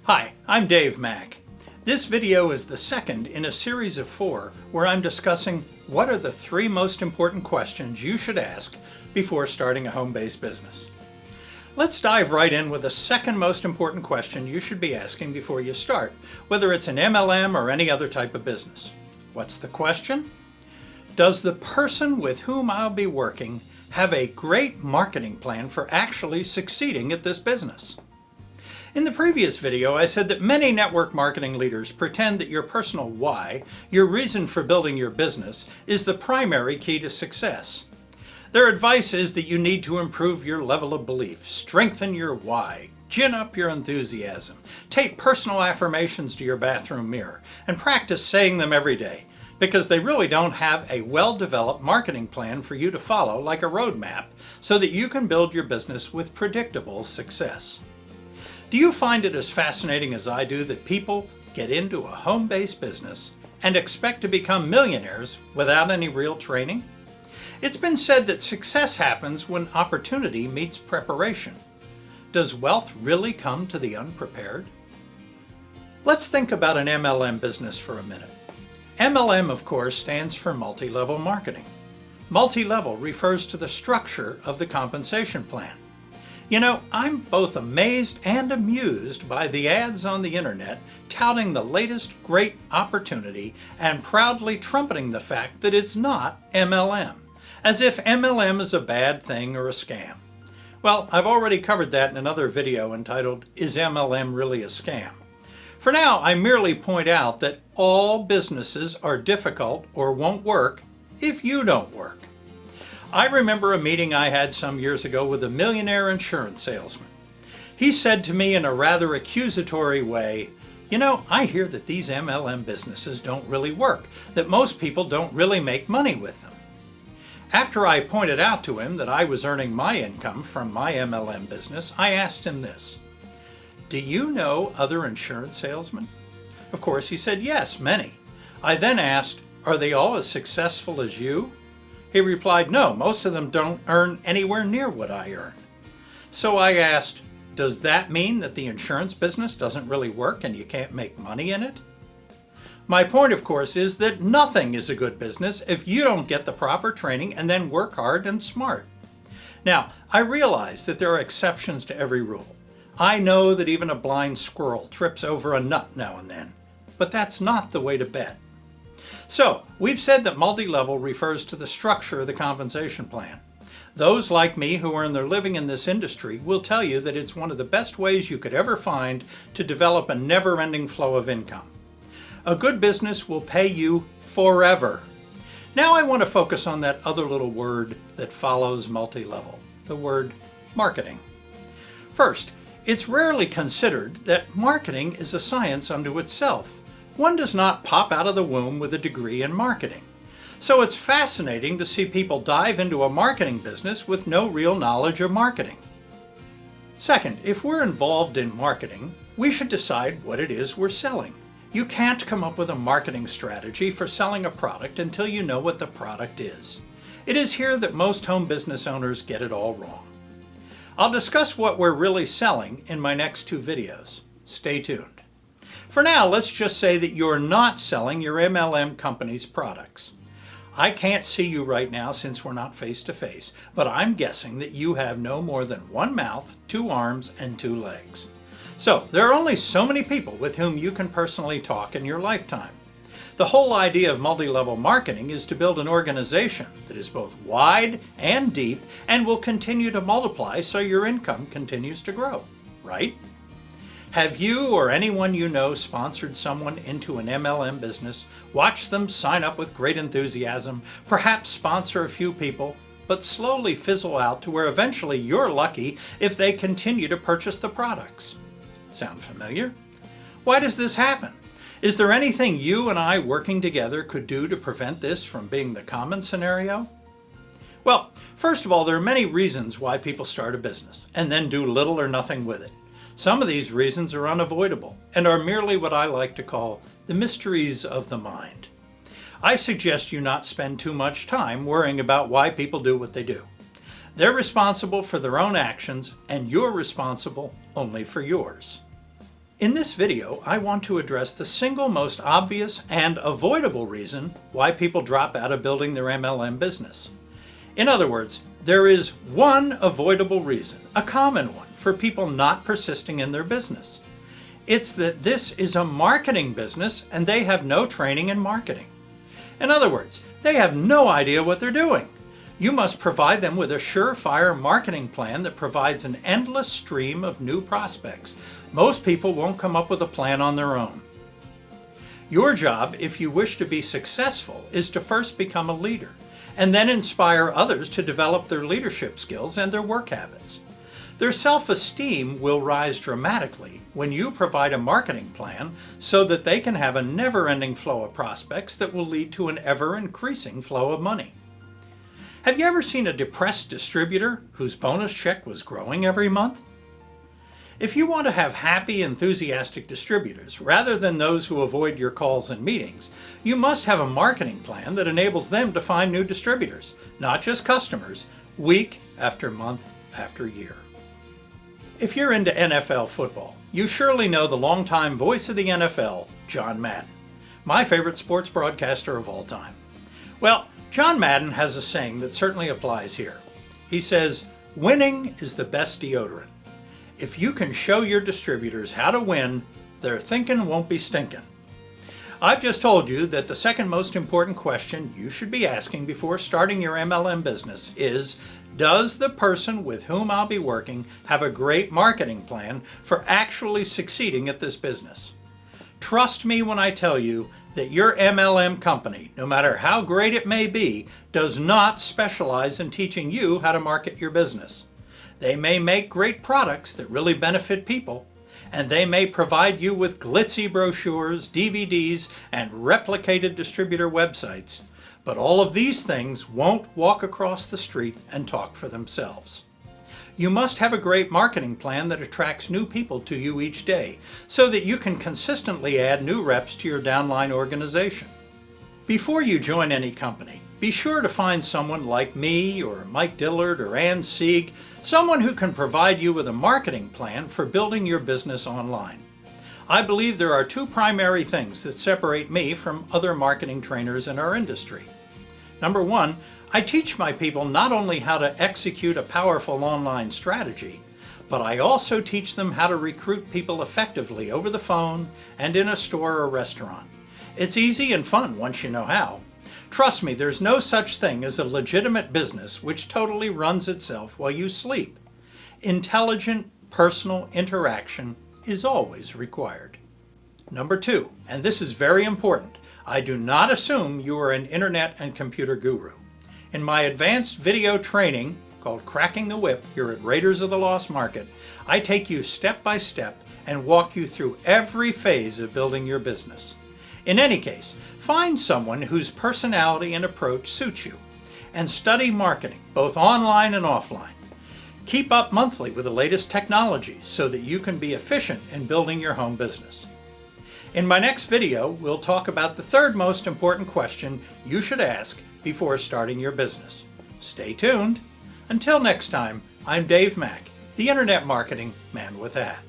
Hi, I'm Dave Mack. This video is the second in a series of 4 where I'm discussing what are the 3 most important questions you should ask before starting a home-based business. Let's dive right in with the second most important question you should be asking before you start, whether it's an MLM or any other type of business. What's the question? Does the person with whom I'll be working have a great marketing plan for actually succeeding at this business? In the previous video, I said that many network marketing leaders pretend that your personal why, your reason for building your business, is the primary key to success. Their advice is that you need to improve your level of belief, strengthen your why, gin up your enthusiasm, take personal affirmations to your bathroom mirror, and practice saying them every day, because they really don't have a well-developed marketing plan for you to follow like a roadmap so that you can build your business with predictable success. Do you find it as fascinating as I do that people get into a home-based business and expect to become millionaires without any real training? It's been said that success happens when opportunity meets preparation. Does wealth really come to the unprepared? Let's think about an MLM business for a minute. MLM, of course, stands for multi-level marketing. Multi-level refers to the structure of the compensation plan. You know, I'm both amazed and amused by the ads on the internet touting the latest great opportunity and proudly trumpeting the fact that it's not MLM, as if MLM is a bad thing or a scam. Well, I've already covered that in another video entitled, Is MLM Really a Scam? For now, I merely point out that all businesses are difficult or won't work if you don't work. I remember a meeting I had some years ago with a millionaire insurance salesman. He said to me in a rather accusatory way, "You know, I hear that these MLM businesses don't really work, that most people don't really make money with them." After I pointed out to him that I was earning my income from my MLM business, I asked him this, "Do you know other insurance salesmen?" Of course, he said, "Yes, many." I then asked, "Are they all as successful as you?" He replied, "No, most of them don't earn anywhere near what I earn." So I asked, "Does that mean that the insurance business doesn't really work and you can't make money in it?" My point, of course, is that nothing is a good business if you don't get the proper training and then work hard and smart. Now, I realize that there are exceptions to every rule. I know that even a blind squirrel trips over a nut now and then, but that's not the way to bet. So, we've said that multi-level refers to the structure of the compensation plan. Those like me who earn their living in this industry will tell you that it's one of the best ways you could ever find to develop a never-ending flow of income. A good business will pay you forever. Now I want to focus on that other little word that follows multi-level, the word marketing. First, it's rarely considered that marketing is a science unto itself. One does not pop out of the womb with a degree in marketing. So it's fascinating to see people dive into a marketing business with no real knowledge of marketing. Second, if we're involved in marketing, we should decide what it is we're selling. You can't come up with a marketing strategy for selling a product until you know what the product is. It is here that most home business owners get it all wrong. I'll discuss what we're really selling in my next 2 videos. Stay tuned. For now, let's just say that you're not selling your MLM company's products. I can't see you right now since we're not face to face, but I'm guessing that you have no more than 1 mouth, 2 arms, and 2 legs. So there are only so many people with whom you can personally talk in your lifetime. The whole idea of multi-level marketing is to build an organization that is both wide and deep and will continue to multiply so your income continues to grow, right? Have you or anyone you know sponsored someone into an MLM business, watched them sign up with great enthusiasm, perhaps sponsor a few people, but slowly fizzle out to where eventually you're lucky if they continue to purchase the products? Sound familiar? Why does this happen? Is there anything you and I working together could do to prevent this from being the common scenario? Well, first of all, there are many reasons why people start a business and then do little or nothing with it. Some of these reasons are unavoidable and are merely what I like to call the mysteries of the mind. I suggest you not spend too much time worrying about why people do what they do. They're responsible for their own actions, and you're responsible only for yours. In this video, I want to address the single most obvious and avoidable reason why people drop out of building their MLM business. In other words, there is one avoidable reason, a common one, for people not persisting in their business. It's that this is a marketing business and they have no training in marketing. In other words, they have no idea what they're doing. You must provide them with a surefire marketing plan that provides an endless stream of new prospects. Most people won't come up with a plan on their own. Your job, if you wish to be successful, is to first become a leader and then inspire others to develop their leadership skills and their work habits. Their self-esteem will rise dramatically when you provide a marketing plan so that they can have a never-ending flow of prospects that will lead to an ever-increasing flow of money. Have you ever seen a depressed distributor whose bonus check was growing every month? If you want to have happy, enthusiastic distributors, rather than those who avoid your calls and meetings, you must have a marketing plan that enables them to find new distributors, not just customers, week after month after year. If you're into NFL football, you surely know the longtime voice of the NFL, John Madden, my favorite sports broadcaster of all time. Well, John Madden has a saying that certainly applies here. He says, "Winning is the best deodorant. If you can show your distributors how to win, their thinking won't be stinking." I've just told you that the second most important question you should be asking before starting your MLM business is, does the person with whom I'll be working have a great marketing plan for actually succeeding at this business? Trust me when I tell you that your MLM company, no matter how great it may be, does not specialize in teaching you how to market your business. They may make great products that really benefit people, and they may provide you with glitzy brochures, DVDs, and replicated distributor websites, but all of these things won't walk across the street and talk for themselves. You must have a great marketing plan that attracts new people to you each day so that you can consistently add new reps to your downline organization. Before you join any company, be sure to find someone like me or Mike Dillard or Ann Sieg, someone who can provide you with a marketing plan for building your business online. I believe there are two primary things that separate me from other marketing trainers in our industry. Number one, I teach my people not only how to execute a powerful online strategy, but I also teach them how to recruit people effectively over the phone and in a store or restaurant. It's easy and fun once you know how. Trust me, there's no such thing as a legitimate business which totally runs itself while you sleep. Intelligent, personal interaction is always required. Number two, and this is very important, I do not assume you are an internet and computer guru. In my advanced video training, called Cracking the Whip here at Raiders of the Lost Market, I take you step by step and walk you through every phase of building your business. In any case, find someone whose personality and approach suits you, and study marketing, both online and offline. Keep up monthly with the latest technologies so that you can be efficient in building your home business. In my next video, we'll talk about the third most important question you should ask before starting your business. Stay tuned. Until next time, I'm Dave Mack, the Internet Marketing Man with a Hat.